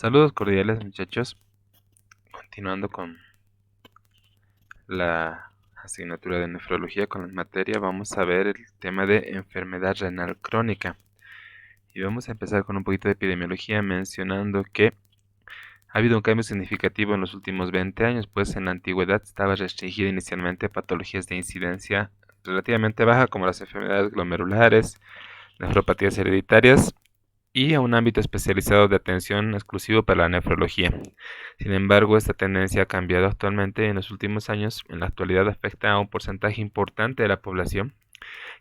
Saludos cordiales muchachos, continuando con la asignatura de nefrología con la materia, vamos a ver el tema de enfermedad renal crónica. Y vamos a empezar con un poquito de epidemiología mencionando que ha habido un cambio significativo en los últimos 20 años, pues en la antigüedad estaba restringida inicialmente a patologías de incidencia relativamente baja como las enfermedades glomerulares, nefropatías hereditarias y a un ámbito especializado de atención exclusivo para la nefrología. Sin embargo, esta tendencia ha cambiado actualmente en los últimos años. En la actualidad afecta a un porcentaje importante de la población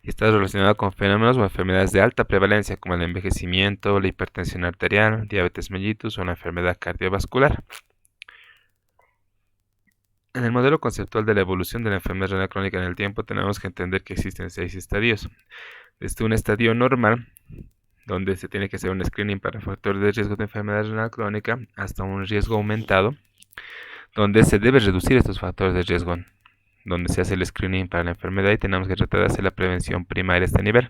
y está relacionada con fenómenos o enfermedades de alta prevalencia como el envejecimiento, la hipertensión arterial, diabetes mellitus o la enfermedad cardiovascular. En el modelo conceptual de la evolución de la enfermedad renal crónica en el tiempo, tenemos que entender que existen 6 estadios. Desde un estadio normal, donde se tiene que hacer un screening para factores de riesgo de enfermedad renal crónica, hasta un riesgo aumentado, donde se debe reducir estos factores de riesgo, donde se hace el screening para la enfermedad y tenemos que tratar de hacer la prevención primaria a este nivel.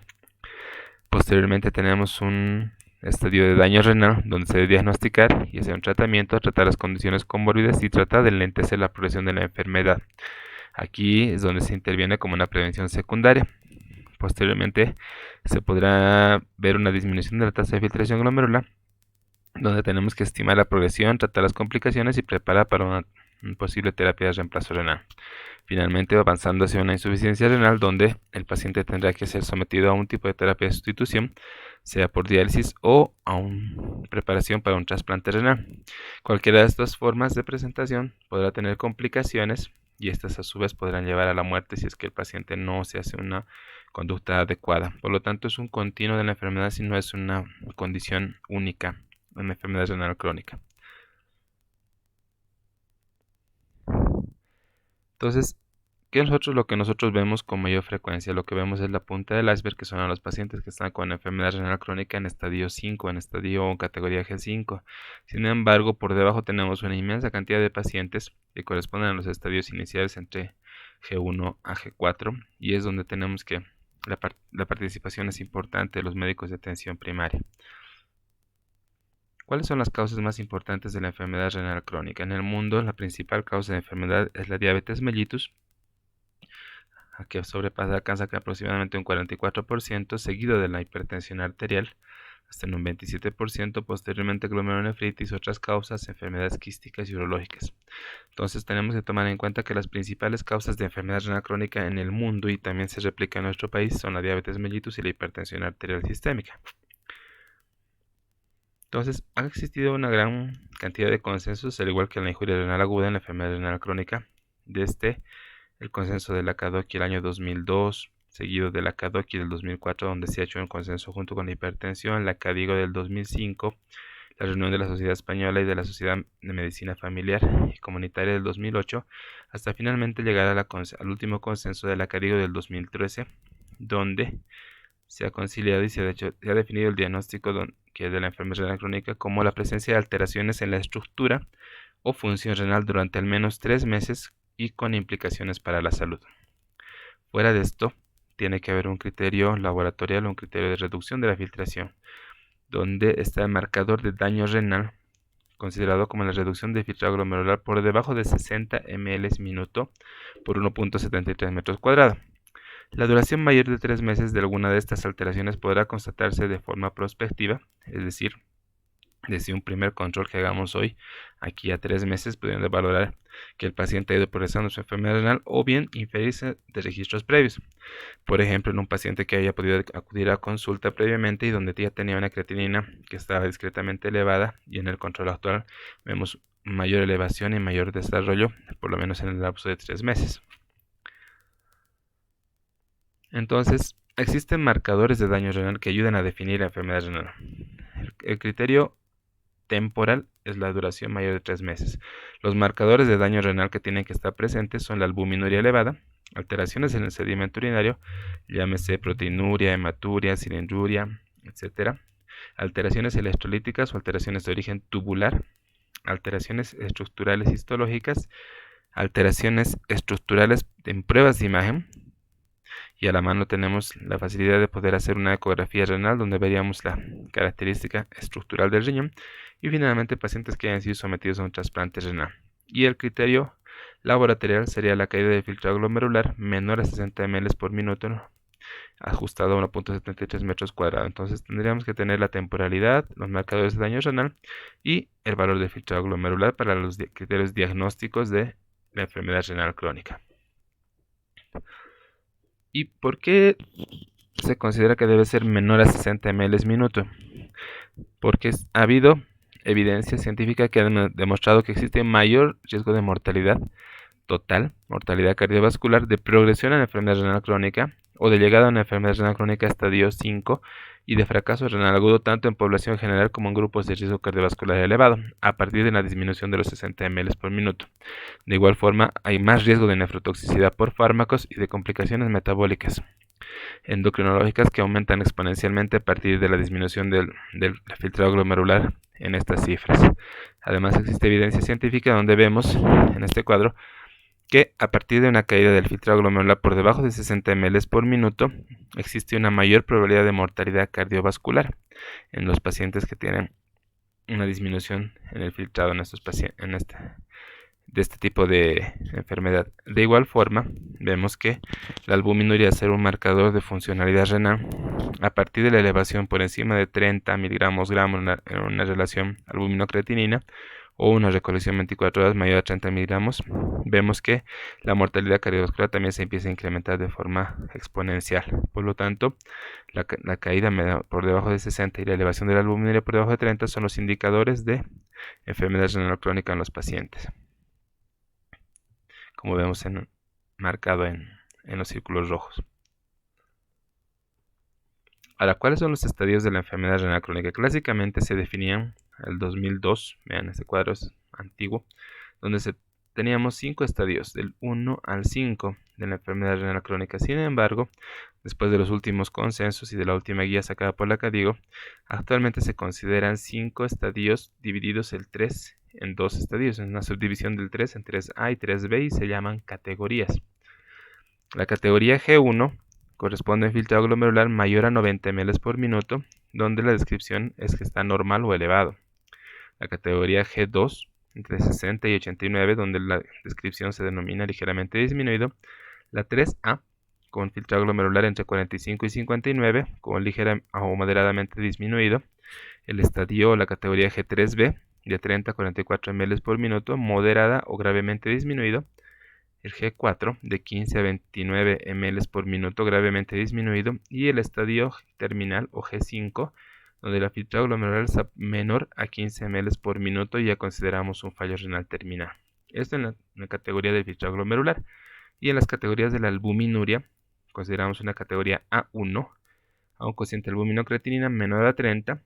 Posteriormente tenemos un estadio de daño renal, donde se debe diagnosticar y hacer un tratamiento, tratar las condiciones comórbidas y tratar de enlentecer la progresión de la enfermedad. Aquí es donde se interviene como una prevención secundaria. Posteriormente se podrá ver una disminución de la tasa de filtración glomerular, donde tenemos que estimar la progresión, tratar las complicaciones y preparar para una posible terapia de reemplazo renal. Finalmente, avanzando hacia una insuficiencia renal, donde el paciente tendrá que ser sometido a un tipo de terapia de sustitución, sea por diálisis o a una preparación para un trasplante renal. Cualquiera de estas formas de presentación podrá tener complicaciones y estas a su vez podrán llevar a la muerte si es que el paciente no se hace una conducta adecuada. Por lo tanto, es un continuo de la enfermedad, si no es una condición única en la enfermedad renal crónica. Entonces, lo que nosotros vemos con mayor frecuencia? Lo que vemos es la punta del iceberg, que son a los pacientes que están con enfermedad renal crónica en estadio 5, en estadio o categoría G5. Sin embargo, por debajo tenemos una inmensa cantidad de pacientes que corresponden a los estadios iniciales entre G1 a G4, y es donde tenemos que la participación es importante de los médicos de atención primaria. ¿Cuáles son las causas más importantes de la enfermedad renal crónica? En el mundo, la principal causa de enfermedad es la diabetes mellitus, que alcanza aproximadamente un 44%, seguido de la hipertensión arterial, hasta en un 27%, posteriormente glomerulonefritis, otras causas, enfermedades quísticas y urológicas. Entonces tenemos que tomar en cuenta que las principales causas de enfermedad renal crónica en el mundo, y también se replica en nuestro país, son la diabetes mellitus y la hipertensión arterial sistémica. Entonces, ha existido una gran cantidad de consensos, al igual que en la injuria renal aguda en la enfermedad renal crónica, desde el consenso de la CADOCI el año 2002, seguido de la CADOCI del 2004, donde se ha hecho un consenso junto con la hipertensión, la CADIGO del 2005, la reunión de la Sociedad Española y de la Sociedad de Medicina Familiar y Comunitaria del 2008, hasta finalmente llegar al último consenso de la CADIGO del 2013, donde se ha conciliado y se ha definido el diagnóstico de la enfermedad renal crónica como la presencia de alteraciones en la estructura o función renal durante al menos 3 meses y con implicaciones para la salud. Fuera de esto, tiene que haber un criterio laboratorial o un criterio de reducción de la filtración, donde está el marcador de daño renal, considerado como la reducción de filtrado glomerular por debajo de 60 ml minuto por 1.73 metros cuadrados. La duración mayor de 3 meses de alguna de estas alteraciones podrá constatarse de forma prospectiva, es decir, desde un primer control que hagamos hoy, aquí a 3 meses, pudiendo valorar que el paciente ha ido progresando su enfermedad renal, o bien inferirse de registros previos. Por ejemplo, en un paciente que haya podido acudir a consulta previamente y donde ya tenía una creatinina que estaba discretamente elevada, y en el control actual vemos mayor elevación y mayor desarrollo, por lo menos en el lapso de 3 meses. Entonces, existen marcadores de daño renal que ayudan a definir la enfermedad renal. El criterio temporal es la duración mayor de 3 meses. Los marcadores de daño renal que tienen que estar presentes son la albuminuria elevada, alteraciones en el sedimento urinario, llámese proteinuria, hematuria, cianurias, etc. Alteraciones electrolíticas o alteraciones de origen tubular, alteraciones estructurales histológicas, alteraciones estructurales en pruebas de imagen, y a la mano tenemos la facilidad de poder hacer una ecografía renal donde veríamos la característica estructural del riñón y finalmente pacientes que hayan sido sometidos a un trasplante renal. Y el criterio laboratorial sería la caída del filtrado glomerular menor a 60 ml por minuto, ¿no?, ajustado a 1.73 metros cuadrados. Entonces tendríamos que tener la temporalidad, los marcadores de daño renal y el valor del filtrado glomerular para los criterios diagnósticos de la enfermedad renal crónica. ¿Y por qué se considera que debe ser menor a 60 ml minuto? Porque ha habido evidencia científica que ha demostrado que existe mayor riesgo de mortalidad total, mortalidad cardiovascular, de progresión en la enfermedad renal crónica o de llegada a una enfermedad renal crónica estadio 5 y de fracaso renal agudo tanto en población general como en grupos de riesgo cardiovascular elevado, a partir de la disminución de los 60 ml por minuto. De igual forma, hay más riesgo de nefrotoxicidad por fármacos y de complicaciones metabólicas endocrinológicas que aumentan exponencialmente a partir de la disminución del filtrado glomerular en estas cifras. Además, existe evidencia científica donde vemos en este cuadro que a partir de una caída del filtrado glomerular por debajo de 60 ml por minuto, existe una mayor probabilidad de mortalidad cardiovascular en los pacientes que tienen una disminución en el filtrado en estos pacientes, de este tipo de enfermedad. De igual forma, vemos que la albuminuria, al ser un marcador de funcionalidad renal, a partir de la elevación por encima de 30 miligramos gramos en una relación albumina-creatinina, o una recolección 24 horas mayor a 30 miligramos, vemos que la mortalidad cardiovascular también se empieza a incrementar de forma exponencial. Por lo tanto, la caída por debajo de 60 y la elevación de la albuminuria por debajo de 30 son los indicadores de enfermedad renal crónica en los pacientes, como vemos marcado en los círculos rojos. Ahora, ¿cuáles son los estadios de la enfermedad renal crónica? Clásicamente se definían el 2002, vean, este cuadro es antiguo, donde teníamos 5 estadios, del 1 al 5 de la enfermedad renal crónica. Sin embargo, después de los últimos consensos y de la última guía sacada por la CADIGO, actualmente se consideran 5 estadios divididos el 3 en 2 estadios, en una subdivisión del 3 en 3A y 3B, y se llaman categorías. La categoría G1 corresponde a un filtrado glomerular mayor a 90 ml por minuto, donde la descripción es que está normal o elevado. La categoría G2, entre 60 y 89, donde la descripción se denomina ligeramente disminuido. La 3A, con filtrado glomerular entre 45 y 59, con ligera o moderadamente disminuido. El estadio o la categoría G3B, de 30 a 44 ml por minuto, moderada o gravemente disminuido. El G4, de 15 a 29 ml por minuto, gravemente disminuido. Y el estadio terminal o G5, donde la filtrado glomerular es menor a 15 ml por minuto y ya consideramos un fallo renal terminal. Esto en la categoría del filtrado glomerular. Y en las categorías de la albuminuria, consideramos una categoría A1, a un cociente albumino-creatinina menor a 30,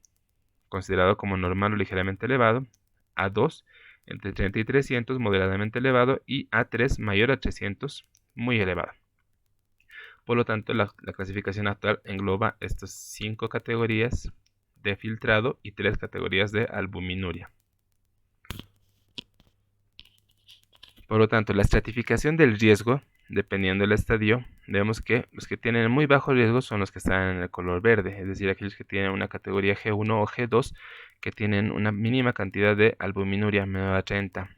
considerado como normal o ligeramente elevado. A2, entre 30 y 300, moderadamente elevado. Y A3, mayor a 300, muy elevado. Por lo tanto, la clasificación actual engloba estas 5 categorías de filtrado y 3 categorías de albuminuria. Por lo tanto, la estratificación del riesgo, dependiendo del estadio, vemos que los que tienen muy bajo riesgo son los que están en el color verde, es decir, aquellos que tienen una categoría G1 o G2, que tienen una mínima cantidad de albuminuria menor a 30.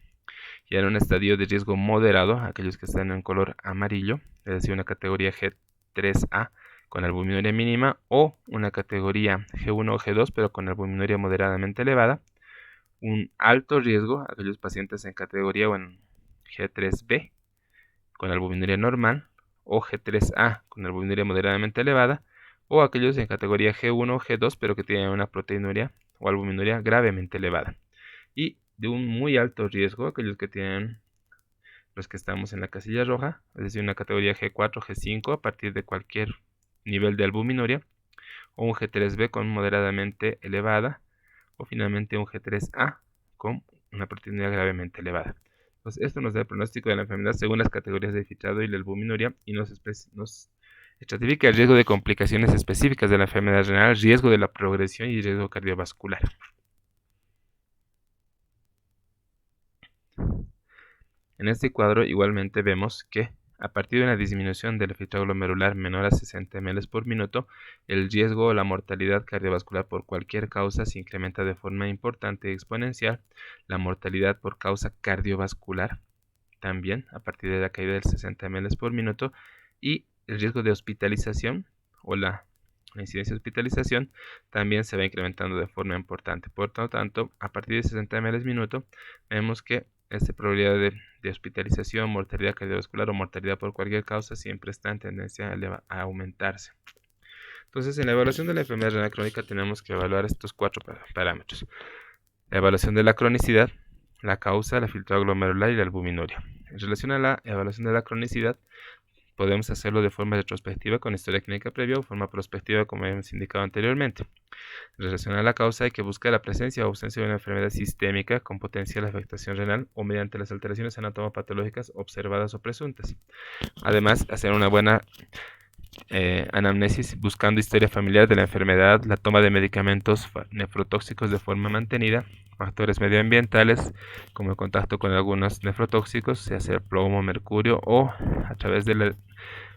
Y en un estadio de riesgo moderado, aquellos que están en color amarillo, es decir, una categoría G3A con albuminuria mínima, o una categoría G1 o G2 pero con albuminuria moderadamente elevada. Un alto riesgo, aquellos pacientes en categoría o en G3B con albuminuria normal, o G3A con albuminuria moderadamente elevada, o aquellos en categoría G1 o G2 pero que tienen una proteinuria o albuminuria gravemente elevada. Y de un muy alto riesgo, aquellos que tienen los que estamos en la casilla roja, es decir, una categoría G4, G5 a partir de cualquier nivel de albuminuria, o un G3B con moderadamente elevada, o finalmente un G3A con una proteinuria gravemente elevada. Entonces, esto nos da el pronóstico de la enfermedad según las categorías de filtrado y la albuminuria, y nos estratifica el riesgo de complicaciones específicas de la enfermedad renal, riesgo de la progresión y riesgo cardiovascular. En este cuadro igualmente vemos que a partir de una disminución del filtrado glomerular menor a 60 ml por minuto, el riesgo o la mortalidad cardiovascular por cualquier causa se incrementa de forma importante y exponencial. La mortalidad por causa cardiovascular también a partir de la caída del 60 ml por minuto, y el riesgo de hospitalización o la incidencia de hospitalización también se va incrementando de forma importante. Por lo tanto, a partir de 60 ml minuto, vemos que esta probabilidad de hospitalización, mortalidad cardiovascular o mortalidad por cualquier causa siempre está en tendencia a aumentarse. Entonces, en la evaluación de la enfermedad renal crónica tenemos que evaluar estos 4 parámetros: la evaluación de la cronicidad, la causa, la filtrado glomerular y la albuminuria. En relación a la evaluación de la cronicidad, podemos hacerlo de forma retrospectiva con historia clínica previa o forma prospectiva, como hemos indicado anteriormente. En relación a la causa, hay que buscar la presencia o ausencia de una enfermedad sistémica con potencial afectación renal o mediante las alteraciones anatomopatológicas observadas o presuntas. Además, hacer una buena anamnesis buscando historia familiar de la enfermedad, la toma de medicamentos nefrotóxicos de forma mantenida, factores medioambientales como el contacto con algunos nefrotóxicos, sea el plomo, mercurio, o a través de la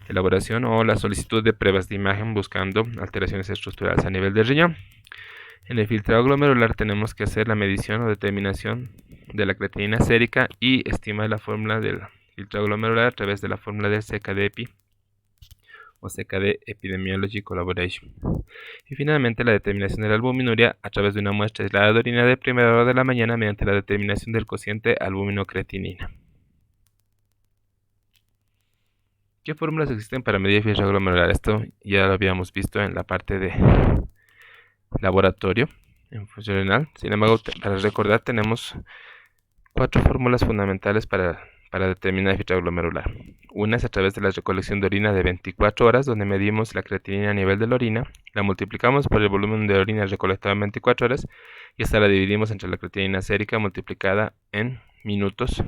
elaboración o la solicitud de pruebas de imagen buscando alteraciones estructurales a nivel del riñón. En el filtrado glomerular tenemos que hacer la medición o determinación de la creatinina sérica y estimar la fórmula del filtrado glomerular a través de la fórmula del CKD-EPI o CKD Epidemiology Collaboration. Y finalmente la determinación de la albuminuria a través de una muestra aislada de orina de primera hora de la mañana mediante la determinación del cociente albumino-creatinina. ¿Qué fórmulas existen para medir el filtrado glomerular? Esto ya lo habíamos visto en la parte de laboratorio en función renal. Sin embargo, para recordar, tenemos 4 fórmulas fundamentales para determinar el filtrado glomerular. Una es a través de la recolección de orina de 24 horas, donde medimos la creatinina a nivel de la orina, la multiplicamos por el volumen de orina recolectado en 24 horas y esta la dividimos entre la creatinina sérica multiplicada en minutos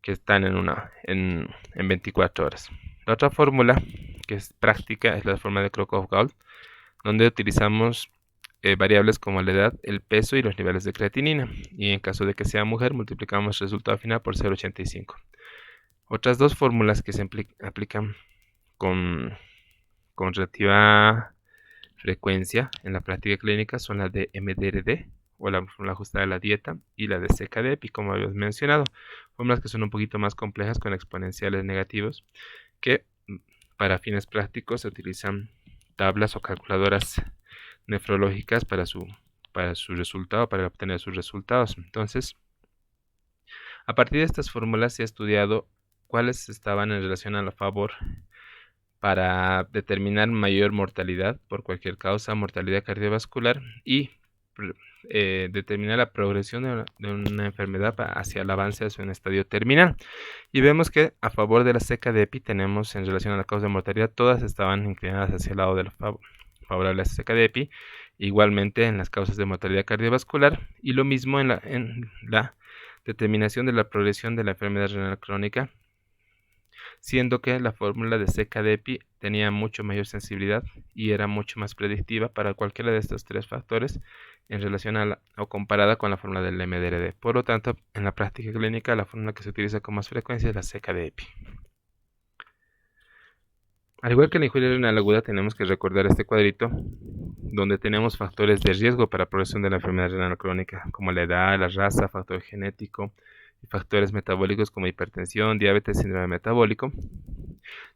que están en 24 horas. La otra fórmula que es práctica es la fórmula de Crocroft-Gault, donde utilizamos variables como la edad, el peso y los niveles de creatinina, y en caso de que sea mujer multiplicamos el resultado final por 0,85. Otras dos fórmulas que se aplican con relativa frecuencia en la práctica clínica son las de MDRD o la fórmula ajustada a la dieta y la de CKD-EPI, como habíamos mencionado, fórmulas que son un poquito más complejas con exponenciales negativos, que para fines prácticos se utilizan tablas o calculadoras nefrológicas para su resultado, para obtener sus resultados. Entonces, a partir de estas fórmulas se ha estudiado cuáles estaban en relación a la favor para determinar mayor mortalidad por cualquier causa, mortalidad cardiovascular, y determinar la progresión de una enfermedad hacia el avance hacia un estadio terminal. Y vemos que a favor de la CKD-EPI tenemos en relación a la causa de mortalidad, todas estaban inclinadas hacia el lado del favorable a CKD-EPI, igualmente en las causas de mortalidad cardiovascular, y lo mismo en la determinación de la progresión de la enfermedad renal crónica, siendo que la fórmula de CKD-EPI tenía mucho mayor sensibilidad y era mucho más predictiva para cualquiera de estos 3 factores en relación a o comparada con la fórmula del MDRD. Por lo tanto, en la práctica clínica la fórmula que se utiliza con más frecuencia es la CKD-EPI. Al igual que la injuria renal aguda, tenemos que recordar este cuadrito donde tenemos factores de riesgo para la progresión de la enfermedad renal crónica, como la edad, la raza, factor genético, y factores metabólicos como hipertensión, diabetes, síndrome metabólico.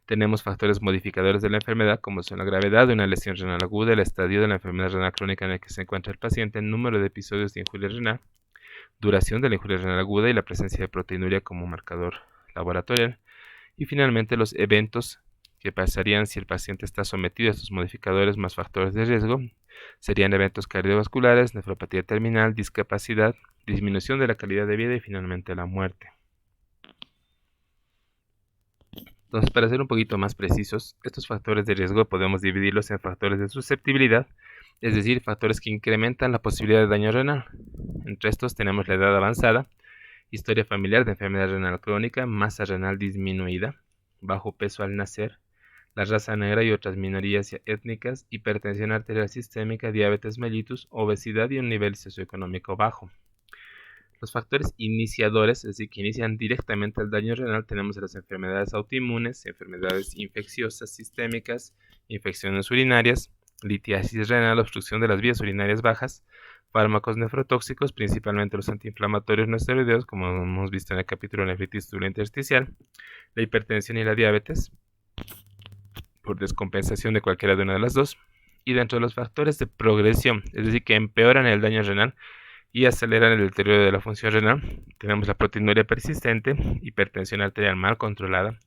Tenemos factores modificadores de la enfermedad, como son la gravedad de una lesión renal aguda, el estadio de la enfermedad renal crónica en el que se encuentra el paciente, el número de episodios de injuria renal, duración de la injuria renal aguda y la presencia de proteinuria como marcador laboratorial. Y finalmente los eventos que pasarían si el paciente está sometido a estos modificadores más factores de riesgo serían eventos cardiovasculares, nefropatía terminal, discapacidad, disminución de la calidad de vida y finalmente la muerte. Entonces, para ser un poquito más precisos, estos factores de riesgo podemos dividirlos en factores de susceptibilidad, es decir, factores que incrementan la posibilidad de daño renal. Entre estos tenemos la edad avanzada, historia familiar de enfermedad renal crónica, masa renal disminuida, bajo peso al nacer, la raza negra y otras minorías étnicas, hipertensión arterial sistémica, diabetes mellitus, obesidad y un nivel socioeconómico bajo. Los factores iniciadores, es decir, que inician directamente el daño renal, tenemos las enfermedades autoinmunes, enfermedades infecciosas sistémicas, infecciones urinarias, litiasis renal, obstrucción de las vías urinarias bajas, fármacos nefrotóxicos, principalmente los antiinflamatorios no esteroideos, como hemos visto en el capítulo de nefritis tubular intersticial, la hipertensión y la diabetes, por descompensación de cualquiera de una de las dos, y dentro de los factores de progresión, es decir, que empeoran el daño renal y aceleran el deterioro de la función renal, tenemos la proteinuria persistente, hipertensión arterial mal controlada,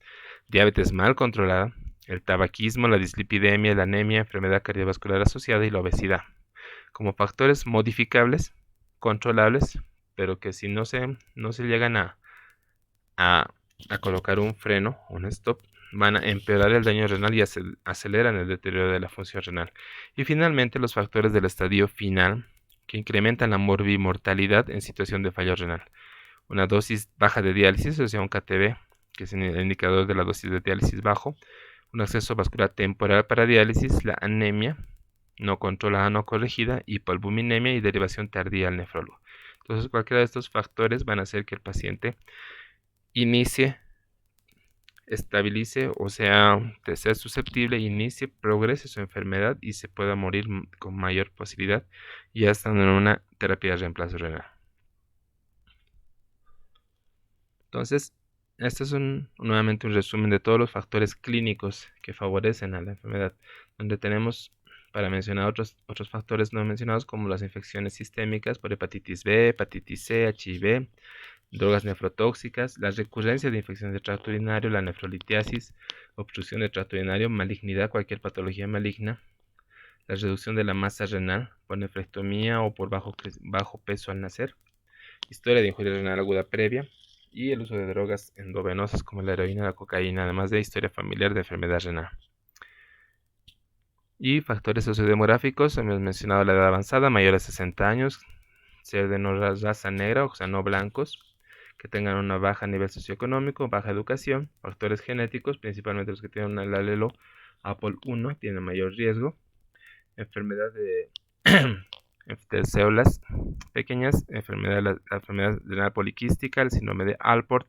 diabetes mal controlada, el tabaquismo, la dislipidemia, la anemia, enfermedad cardiovascular asociada y la obesidad, como factores modificables, controlables, pero que si no se llegan a colocar un freno, un stop, van a empeorar el daño renal y aceleran el deterioro de la función renal. Y finalmente los factores del estadio final, que incrementan la morbimortalidad en situación de fallo renal. Una dosis baja de diálisis, o sea, un KTB, que es el indicador de la dosis de diálisis bajo, un acceso vascular temporal para diálisis, la anemia no controlada, no corregida, hipoalbuminemia y derivación tardía al nefrólogo. Entonces, cualquiera de estos factores van a hacer que el paciente inicie, estabilice, o sea susceptible, inicie, progrese su enfermedad y se pueda morir con mayor posibilidad, ya estando en una terapia de reemplazo renal. Entonces, este es nuevamente un resumen de todos los factores clínicos que favorecen a la enfermedad, donde tenemos, para mencionar otros factores no mencionados, como las infecciones sistémicas por hepatitis B, hepatitis C, HIV, drogas nefrotóxicas, la recurrencia de infecciones de tracto urinario, la nefrolitiasis, obstrucción de tracto urinario, malignidad, cualquier patología maligna, la reducción de la masa renal por nefrectomía o por bajo peso al nacer, historia de injuria renal aguda previa y el uso de drogas endovenosas como la heroína y la cocaína, además de historia familiar de enfermedad renal. Y factores sociodemográficos, hemos mencionado la edad avanzada, mayor de 60 años, ser de no raza negra, o sea, no blancos, que tengan una baja nivel socioeconómico, baja educación, factores genéticos, principalmente los que tienen el alelo APOL1 tienen mayor riesgo, enfermedad de células pequeñas, la enfermedad renal poliquística, el síndrome de Alport,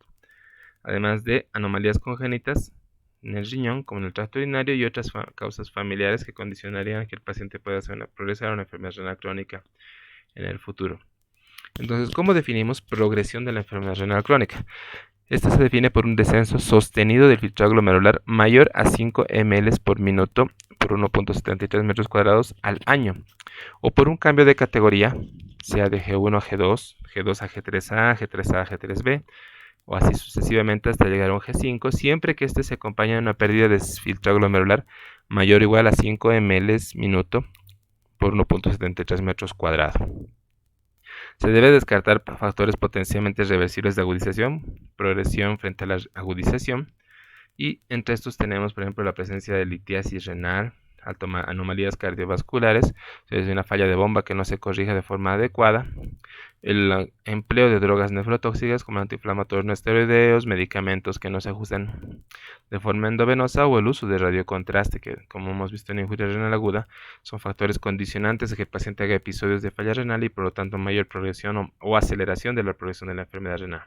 además de anomalías congénitas en el riñón, como en el tracto urinario, y otras causas familiares que condicionarían que el paciente pueda progresar a una enfermedad renal crónica en el futuro. Entonces, ¿cómo definimos progresión de la enfermedad renal crónica? Esta se define por un descenso sostenido del filtrado glomerular mayor a 5 ml por minuto por 1.73 metros cuadrados al año, o por un cambio de categoría, sea de G1 a G2, G2 a G3A, G3A a G3B, o así sucesivamente hasta llegar a un G5, siempre que este se acompañe de una pérdida de filtrado glomerular mayor o igual a 5 ml minuto por 1.73 metros cuadrados. Se debe descartar factores potencialmente reversibles de agudización, progresión frente a la agudización, y entre estos tenemos, por ejemplo, la presencia de litiasis renal, anomalías cardiovasculares, es una falla de bomba que no se corrige de forma adecuada, el empleo de drogas nefrotóxicas como antiinflamatorios no esteroideos, medicamentos que no se ajustan de forma endovenosa o el uso de radiocontraste, que como hemos visto en injuria renal aguda, son factores condicionantes de que el paciente haga episodios de falla renal y por lo tanto mayor progresión o aceleración de la progresión de la enfermedad renal.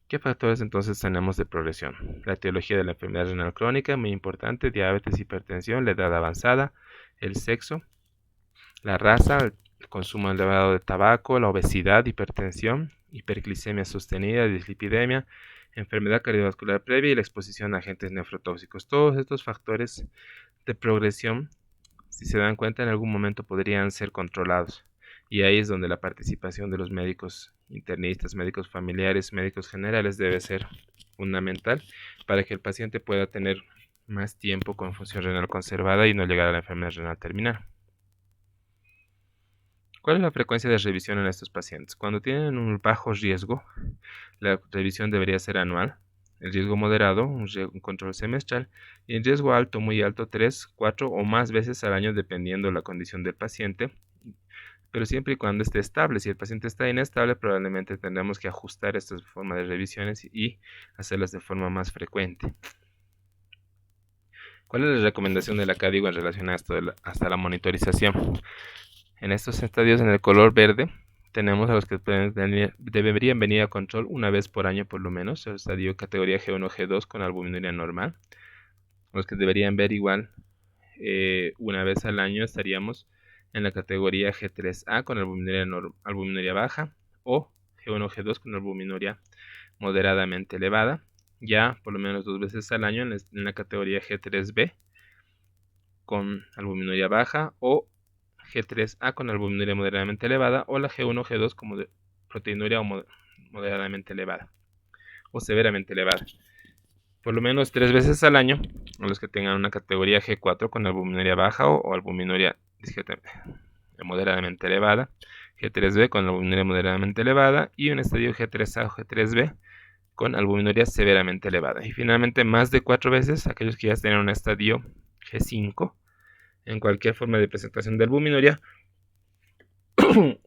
¿Qué factores entonces tenemos de progresión? La etiología de la enfermedad renal crónica, muy importante, diabetes, hipertensión, la edad avanzada, el sexo, la raza, el consumo elevado de tabaco, la obesidad, hipertensión, hiperglicemia sostenida, dislipidemia, enfermedad cardiovascular previa y la exposición a agentes nefrotóxicos. Todos estos factores de progresión, si se dan cuenta, en algún momento podrían ser controlados. Y ahí es donde la participación de los médicos internistas, médicos familiares, médicos generales debe ser fundamental para que el paciente pueda tener más tiempo con función renal conservada y no llegar a la enfermedad renal terminal. ¿Cuál es la frecuencia de revisión en estos pacientes? Cuando tienen un bajo riesgo, la revisión debería ser anual. El riesgo moderado, un control semestral. Y el riesgo alto, muy alto, 3, 4 o más veces al año, dependiendo de la condición del paciente. Pero siempre y cuando esté estable. Si el paciente está inestable, probablemente tendremos que ajustar estas formas de revisiones y hacerlas de forma más frecuente. ¿Cuál es la recomendación de la CADIGO en relación a esto hasta la monitorización? En estos estadios, en el color verde, tenemos a los que deberían venir a control una vez por año por lo menos, el estadio categoría G1, G2 con albuminuria normal. Los que deberían ver igual una vez al año estaríamos en la categoría G3A con albuminuria baja o G1, G2 con albuminuria moderadamente elevada. Ya por lo menos 2 veces al año en la categoría G3B con albuminuria baja o G3A con albuminuria moderadamente elevada o la G1, G2 como proteinuria moderadamente elevada o severamente elevada. Por lo menos 3 veces al año a los que tengan una categoría G4 con albuminuria baja o albuminuria moderadamente elevada, G3B con albuminuria moderadamente elevada y un estadio G3A o G3B con albuminuria severamente elevada. Y finalmente más de 4 veces aquellos que ya tienen un estadio G5 en cualquier forma de presentación de albuminuria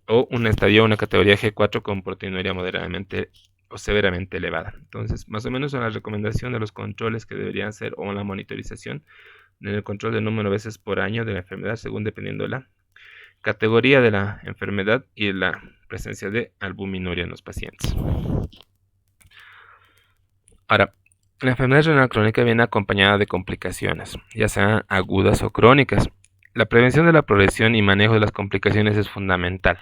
o un estadio, una categoría G4 con proteinuria moderadamente o severamente elevada. Entonces, más o menos son las recomendaciones de los controles que deberían hacer o la monitorización en el control del número de veces por año de la enfermedad, según dependiendo de la categoría de la enfermedad y la presencia de albuminuria en los pacientes. Ahora, la enfermedad renal crónica viene acompañada de complicaciones, ya sean agudas o crónicas. La prevención de la progresión y manejo de las complicaciones es fundamental.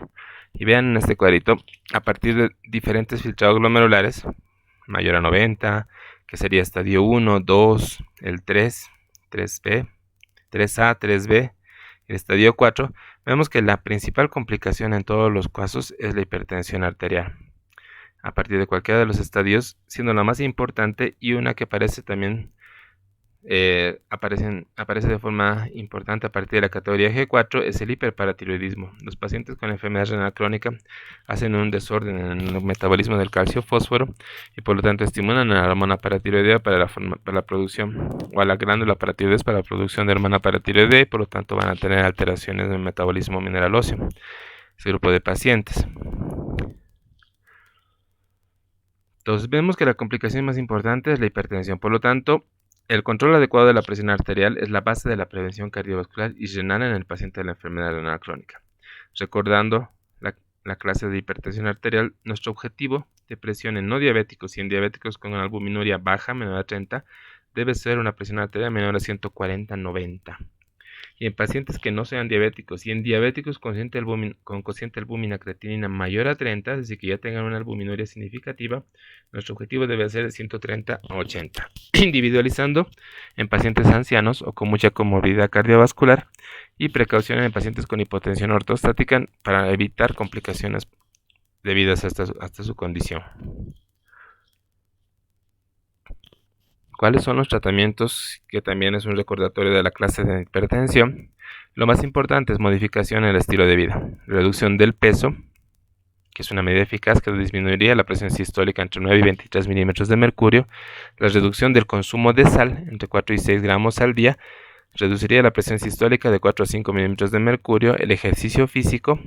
Y vean en este cuadrito, a partir de diferentes filtrados glomerulares, mayor a 90, que sería estadio 1, 2, el 3, 3B, 3A, 3B, el estadio 4, vemos que la principal complicación en todos los casos es la hipertensión arterial. A partir de cualquiera de los estadios, siendo la más importante y una que aparece también aparece de forma importante a partir de la categoría G4 es el hiperparatiroidismo. Los pacientes con enfermedad renal crónica hacen un desorden en el metabolismo del calcio-fósforo y por lo tanto estimulan a la hormona paratiroidea para la producción o a la glándula paratiroides para la producción de hormona paratiroidea y por lo tanto van a tener alteraciones en el metabolismo mineral óseo. Ese grupo de pacientes. Entonces vemos que la complicación más importante es la hipertensión. Por lo tanto, el control adecuado de la presión arterial es la base de la prevención cardiovascular y renal en el paciente de la enfermedad renal crónica. Recordando la clase de hipertensión arterial, nuestro objetivo de presión en no diabéticos y en diabéticos con albuminuria baja, menor a 30, debe ser una presión arterial menor a 140/90. Y en pacientes que no sean diabéticos y en diabéticos con cociente albúmina-creatinina mayor a 30, es decir, que ya tengan una albuminuria significativa, nuestro objetivo debe ser de 130/80, individualizando en pacientes ancianos o con mucha comorbilidad cardiovascular y precaución en pacientes con hipotensión ortostática para evitar complicaciones debidas hasta su condición. ¿Cuáles son los tratamientos? Que también es un recordatorio de la clase de hipertensión. Lo más importante es modificación en el estilo de vida, reducción del peso, que es una medida eficaz que disminuiría la presión sistólica entre 9 y 23 milímetros de mercurio, la reducción del consumo de sal entre 4 y 6 gramos al día, reduciría la presión sistólica de 4 a 5 milímetros de mercurio, el ejercicio físico,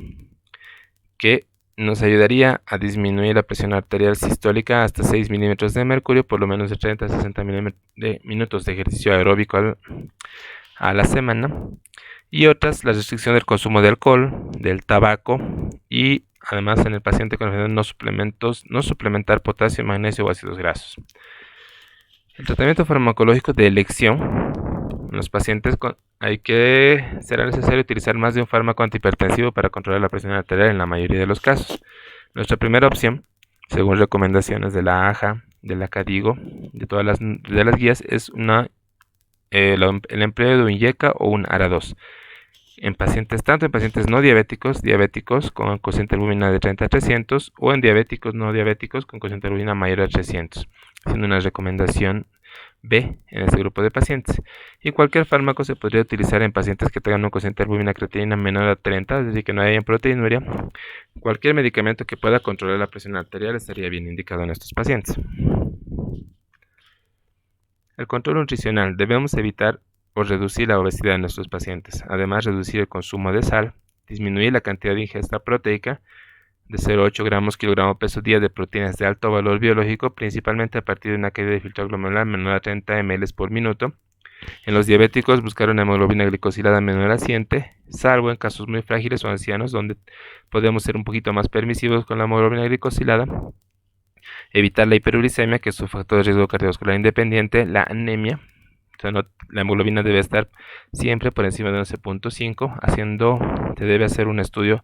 que nos ayudaría a disminuir la presión arterial sistólica hasta 6 milímetros de mercurio, por lo menos de 30 a 60 minutos de ejercicio aeróbico a la semana. Y otras, la restricción del consumo de alcohol, del tabaco y además en el paciente con enfermedad no suplementar potasio, magnesio o ácidos grasos. El tratamiento farmacológico de elección. En los pacientes será necesario utilizar más de un fármaco antihipertensivo para controlar la presión arterial en la mayoría de los casos. Nuestra primera opción, según recomendaciones de la AJA, de la CADIGO, de todas las guías, es el empleo de un INJECA o un ARA2. Tanto en pacientes no diabéticos con cociente albúmina de 30 a 300 o en diabéticos no diabéticos con cociente albúmina mayor a 300, siendo una recomendación B en este grupo de pacientes. Y cualquier fármaco se podría utilizar en pacientes que tengan un cociente albúmina creatinina menor a 30, es decir, que no hayan proteinuria. Cualquier medicamento que pueda controlar la presión arterial estaría bien indicado en estos pacientes. El control nutricional. Debemos evitar o reducir la obesidad en nuestros pacientes. Además, reducir el consumo de sal, disminuir la cantidad de ingesta proteica de 0,8 gramos kilogramo peso día de proteínas de alto valor biológico, principalmente a partir de una caída de filtrado glomerular menor a 30 ml por minuto, En los diabéticos, buscar una hemoglobina glicosilada menor a 100, salvo en casos muy frágiles o ancianos, donde podemos ser un poquito más permisivos con la hemoglobina glicosilada. Evitar la hiperuricemia, que es un factor de riesgo cardiovascular independiente. La anemia, o sea, la hemoglobina debe estar siempre por encima de 11.5. Se debe hacer un estudio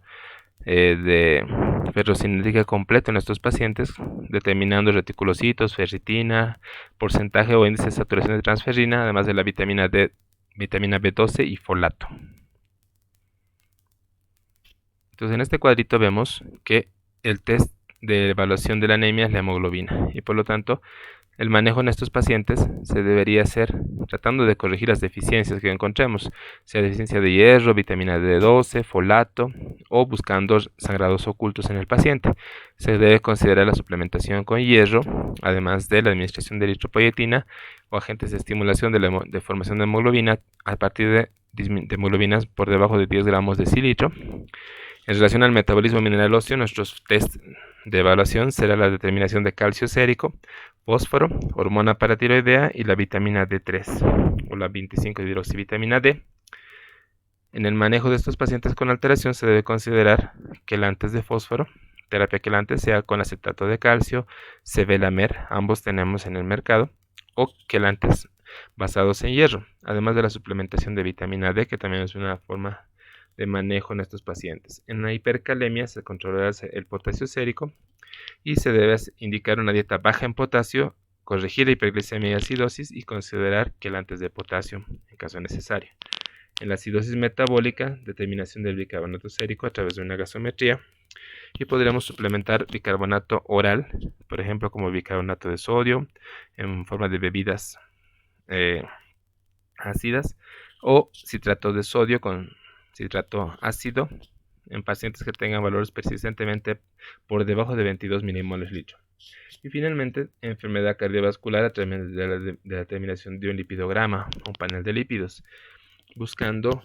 de ferrocinética completo en estos pacientes, determinando reticulocitos, ferritina, porcentaje o índice de saturación de transferrina, además de la vitamina D, vitamina B12 y folato. Entonces en este cuadrito vemos que el test de evaluación de la anemia es la hemoglobina, y por lo tanto el manejo en estos pacientes se debería hacer tratando de corregir las deficiencias que encontremos, sea deficiencia de hierro, vitamina D12, folato, o buscando sangrados ocultos en el paciente. Se debe considerar la suplementación con hierro, además de la administración de eritropoyetina o agentes de estimulación de formación de hemoglobina a partir de hemoglobinas por debajo de 10 gramos de cilitro. En relación al metabolismo mineral óseo, nuestros test de evaluación será la determinación de calcio sérico, fósforo, hormona paratiroidea y la vitamina D3 o la 25-hidroxivitamina D. En el manejo de estos pacientes con alteración se debe considerar quelantes de fósforo, terapia quelante sea con acetato de calcio, sevelamer, ambos tenemos en el mercado, o quelantes basados en hierro, además de la suplementación de vitamina D, que también es una forma de manejo en estos pacientes. En la hipercalemia se controlará el potasio sérico y se debe indicar una dieta baja en potasio, corregir la hiperglicemia y acidosis y considerar quelantes de potasio en caso necesario. En la acidosis metabólica, determinación del bicarbonato sérico a través de una gasometría, y podríamos suplementar bicarbonato oral, por ejemplo como bicarbonato de sodio en forma de bebidas ácidas, o citrato de sodio con citrato ácido en pacientes que tengan valores persistentemente por debajo de 22 milimoles litro. Y finalmente, enfermedad cardiovascular a través de la determinación de un lipidograma, un panel de lípidos, buscando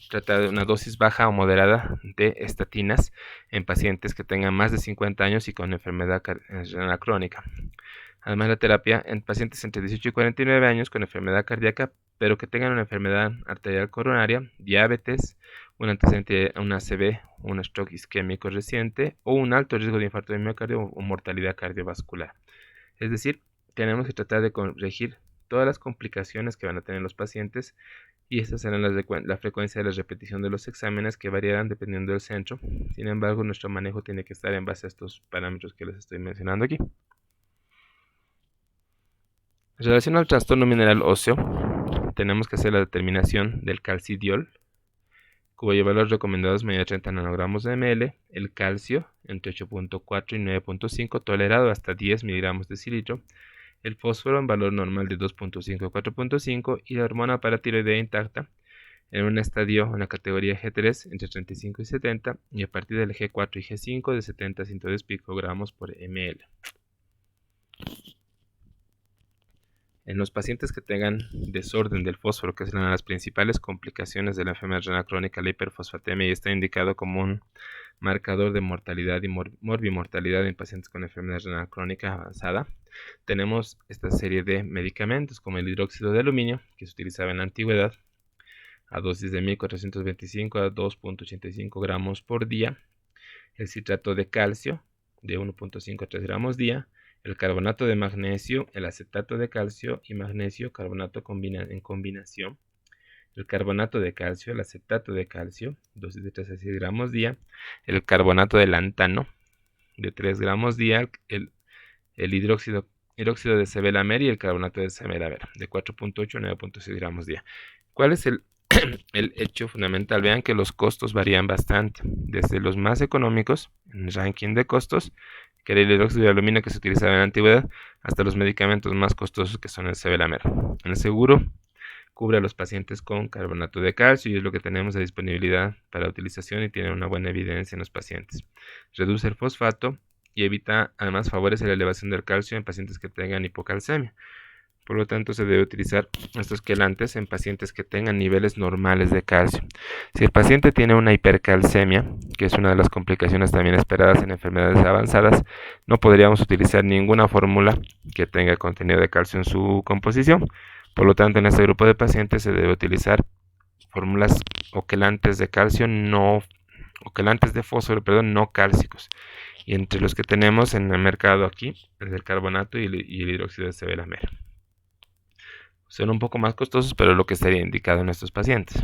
tratar de una dosis baja o moderada de estatinas en pacientes que tengan más de 50 años y con enfermedad renal crónica. Además, la terapia en pacientes entre 18 y 49 años con enfermedad cardíaca, pero que tengan una enfermedad arterial coronaria, diabetes, un antecedente a una ACV, un stroke isquémico reciente o un alto riesgo de infarto de miocardio o mortalidad cardiovascular. Es decir, tenemos que tratar de corregir todas las complicaciones que van a tener los pacientes, y estas serán la frecuencia de la repetición de los exámenes, que variarán dependiendo del centro. Sin embargo, nuestro manejo tiene que estar en base a estos parámetros que les estoy mencionando aquí. En relación al trastorno mineral óseo, tenemos que hacer la determinación del calcidiol, cuyo valor recomendado es medio de 30 nanogramos de ml, el calcio entre 8.4 y 9.5, tolerado hasta 10 miligramos de cilitro, el fósforo en valor normal de 2.5 a 4.5 y la hormona paratiroidea intacta en un estadio, una categoría G3 entre 35 y 70, y a partir del G4 y G5 de 70 a 110 picogramos por ml. En los pacientes que tengan desorden del fósforo, que es una de las principales complicaciones de la enfermedad renal crónica, la hiperfosfatemia, y está indicado como un marcador de mortalidad y morbimortalidad en pacientes con enfermedad renal crónica avanzada, tenemos esta serie de medicamentos como el hidróxido de aluminio, que se utilizaba en la antigüedad a dosis de 1425 a 2.85 gramos por día, el citrato de calcio de 1.5 a 3 gramos día, el carbonato de magnesio, el acetato de calcio y magnesio, carbonato en combinación, el carbonato de calcio, el acetato de calcio, dosis de 3 a 6 gramos día, el carbonato de lantano de 3 gramos día, el hidróxido de sevelamer y el carbonato de sevelamer de 4.8 a 9.6 gramos día. ¿Cuál es el hecho fundamental? Vean que los costos varían bastante, desde los más económicos, en el ranking de costos, que era el hidróxido de aluminio que se utilizaba en la antigüedad, hasta los medicamentos más costosos que son el sevelamer. En el seguro cubre a los pacientes con carbonato de calcio y es lo que tenemos de disponibilidad para utilización y tiene una buena evidencia en los pacientes. Reduce el fosfato y evita, además favorece la elevación del calcio en pacientes que tengan hipocalcemia. Por lo tanto, se debe utilizar estos quelantes en pacientes que tengan niveles normales de calcio. Si el paciente tiene una hipercalcemia, que es una de las complicaciones también esperadas en enfermedades avanzadas, no podríamos utilizar ninguna fórmula que tenga contenido de calcio en su composición, Por lo tanto, en este grupo de pacientes se debe utilizar fórmulas o quelantes de calcio o quelantes de fósforo, perdón, no cálcicos. Y entre los que tenemos en el mercado aquí es el carbonato y el hidróxido de sevelamer. Son un poco más costosos, pero es lo que estaría indicado en estos pacientes.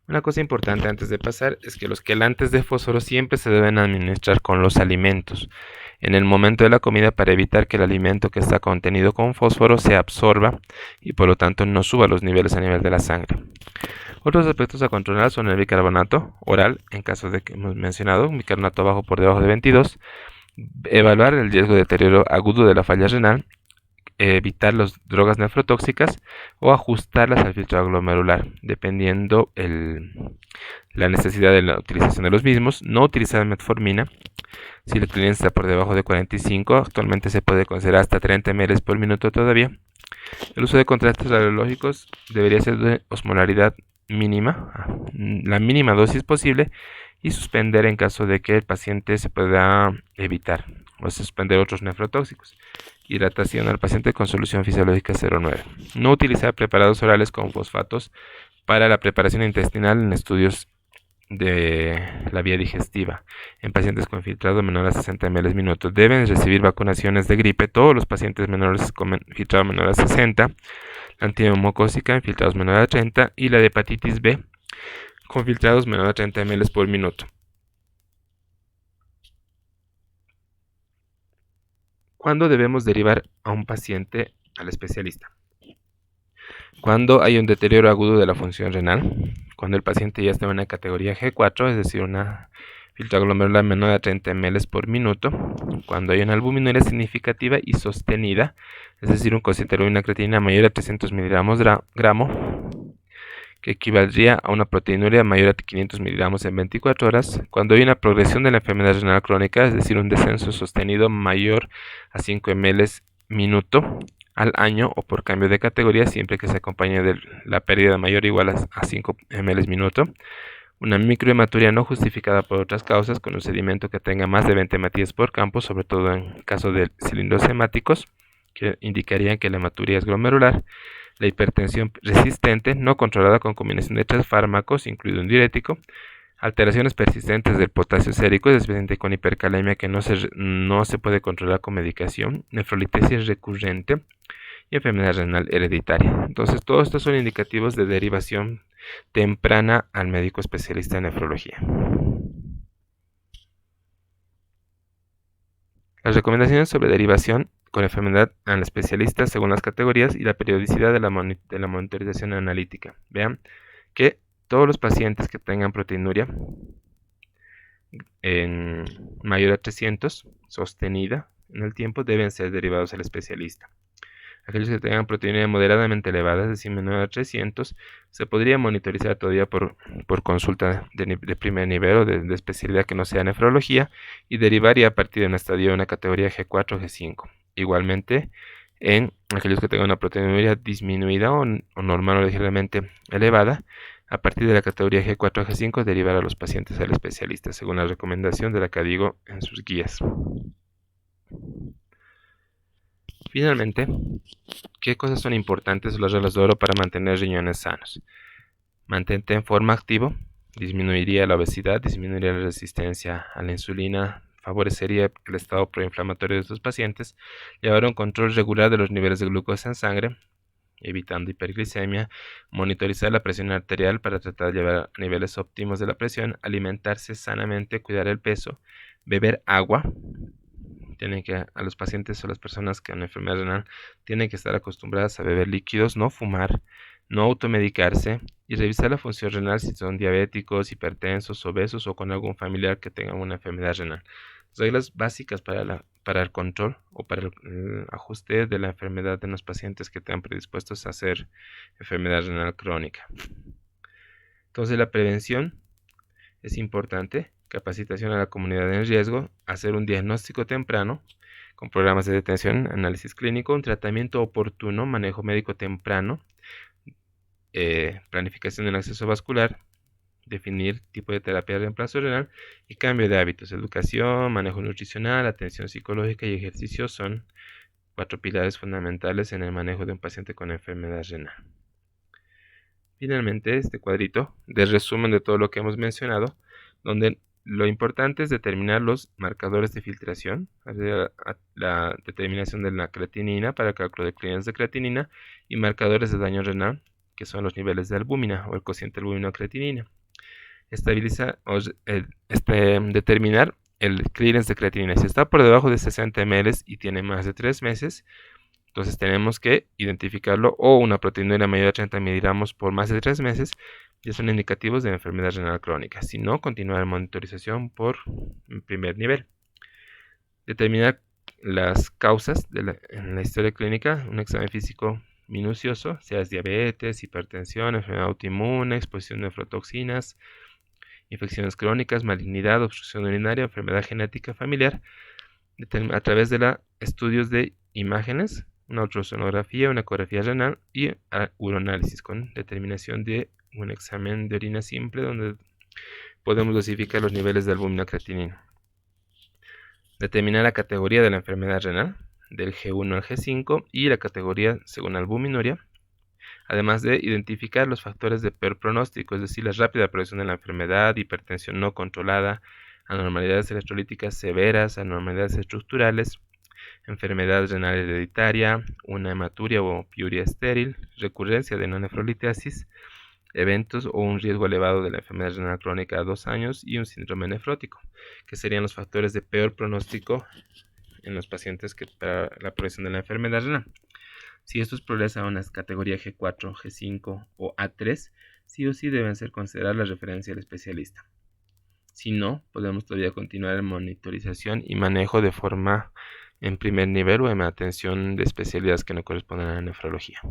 Una cosa importante antes de pasar es que los quelantes de fósforo siempre se deben administrar con los alimentos en el momento de la comida para evitar que el alimento que está contenido con fósforo se absorba y por lo tanto no suba los niveles a nivel de la sangre. Otros aspectos a controlar son el bicarbonato oral, en caso de que hemos mencionado, un bicarbonato bajo por debajo de 22, evaluar el riesgo de deterioro agudo de la falla renal, evitar las drogas nefrotóxicas o ajustarlas al filtro glomerular, dependiendo la necesidad de la utilización de los mismos. No utilizar metformina. Si la clearance está por debajo de 45, actualmente se puede considerar hasta 30 ml por minuto todavía. El uso de contrastes radiológicos debería ser de osmolaridad mínima, la mínima dosis posible, y suspender en caso de que el paciente se pueda evitar o suspender otros nefrotóxicos. Hidratación al paciente con solución fisiológica 0,9. No utilizar preparados orales con fosfatos para la preparación intestinal en estudios de la vía digestiva en pacientes con filtrado menor a 60 ml minutos. Deben recibir vacunaciones de gripe todos los pacientes menores con filtrado menor a 60, la antineumocócica en filtrados menor a 30 y la de hepatitis B con filtrados menor a 30 ml por minuto. ¿Cuándo debemos derivar a un paciente al especialista? Cuando hay un deterioro agudo de la función renal, cuando el paciente ya está en una categoría G4, es decir, una filtrado glomerular menor a 30 ml por minuto, cuando hay una albuminuria significativa y sostenida, es decir, un cociente de albúmina creatinina mayor a 300 miligramos gramo, que equivaldría a una proteinuria mayor a 500 miligramos en 24 horas, cuando hay una progresión de la enfermedad renal crónica, es decir, un descenso sostenido mayor a 5 ml minuto al año o por cambio de categoría, siempre que se acompañe de la pérdida mayor o igual a 5 ml minuto, una microhematuria no justificada por otras causas con un sedimento que tenga más de 20 hematías por campo, sobre todo en caso de cilindros hemáticos, que indicarían que la hematuria es glomerular, la hipertensión resistente no controlada con combinación de 3 fármacos, incluido un diurético, alteraciones persistentes del potasio sérico, especialmente con hipercalemia que no se puede controlar con medicación, nefrolitesis recurrente y enfermedad renal hereditaria. Entonces, todos estos son indicativos de derivación temprana al médico especialista en nefrología. Las recomendaciones sobre derivación con enfermedad al especialista según las categorías y la periodicidad de la monitorización analítica. Vean que todos los pacientes que tengan proteinuria en mayor a 300 sostenida en el tiempo deben ser derivados al especialista. Aquellos que tengan proteinuria moderadamente elevada, es decir, menor a 300, se podría monitorizar todavía por consulta de primer nivel o de especialidad que no sea nefrología y derivaría a partir de un estadio de una categoría G4 o G5. Igualmente, en aquellos que tengan una proteinuria disminuida o normal o ligeramente elevada, a partir de la categoría G4 o G5 derivar a los pacientes al especialista, según la recomendación de la CADIGO en sus guías. Finalmente, ¿qué cosas son importantes las reglas de oro para mantener riñones sanos? Mantente en forma activa, disminuiría la obesidad, disminuiría la resistencia a la insulina, favorecería el estado proinflamatorio de estos pacientes, llevar un control regular de los niveles de glucosa en sangre, evitando hiperglicemia, monitorizar la presión arterial para tratar de llevar a niveles óptimos de la presión, alimentarse sanamente, cuidar el peso, beber agua. A los pacientes o las personas con enfermedad renal tienen que estar acostumbradas a beber líquidos, no fumar, no automedicarse y revisar la función renal si son diabéticos, hipertensos, obesos o con algún familiar que tenga una enfermedad renal. Reglas básicas para el control o para el ajuste de la enfermedad de los pacientes que están predispuestos a hacer enfermedad renal crónica. Entonces la prevención es importante. Capacitación a la comunidad en riesgo, hacer un diagnóstico temprano con programas de detención, análisis clínico, un tratamiento oportuno, manejo médico temprano, planificación del acceso vascular, definir tipo de terapia de reemplazo renal y cambio de hábitos. Educación, manejo nutricional, atención psicológica y ejercicio son 4 pilares fundamentales en el manejo de un paciente con enfermedad renal. Finalmente, este cuadrito de resumen de todo lo que hemos mencionado, donde lo importante es determinar los marcadores de filtración, la determinación de la creatinina para el cálculo de clearance de creatinina y marcadores de daño renal, que son los niveles de albúmina o el cociente albúmino-creatinina. Determinar el clearance de creatinina. Si está por debajo de 60 ml y tiene más de 3 meses, entonces tenemos que identificarlo, o una proteinuria mayor a 30 miligramos por más de 3 meses, ya son indicativos de enfermedad renal crónica. Si no, continuar la monitorización por primer nivel. Determinar las causas en la historia clínica, un examen físico minucioso, sea es diabetes, hipertensión, enfermedad autoinmune, exposición de aflatoxinas, infecciones crónicas, malignidad, obstrucción urinaria, enfermedad genética familiar, a través de estudios de imágenes, una ultrasonografía, una ecografía renal y uroanálisis con determinación de un examen de orina simple donde podemos dosificar los niveles de albúmina creatinina. Determinar la categoría de la enfermedad renal, del G1 al G5 y la categoría según albuminuria, además de identificar los factores de peor pronóstico, es decir, la rápida progresión de la enfermedad, hipertensión no controlada, anormalidades electrolíticas severas, anormalidades estructurales, enfermedad renal hereditaria, una hematuria o piuria estéril, recurrencia de nefrolitiasis, eventos o un riesgo elevado de la enfermedad renal crónica a 2 años y un síndrome nefrótico, que serían los factores de peor pronóstico en los pacientes que para la progresión de la enfermedad renal. Si estos progresan a una categoría G4, G5 o A3, sí o sí deben ser consideradas la referencia del especialista. Si no, podemos todavía continuar en monitorización y manejo de forma en primer nivel o en atención de especialidades que no corresponden a la nefrología.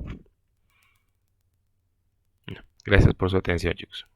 Gracias por su atención, chicos.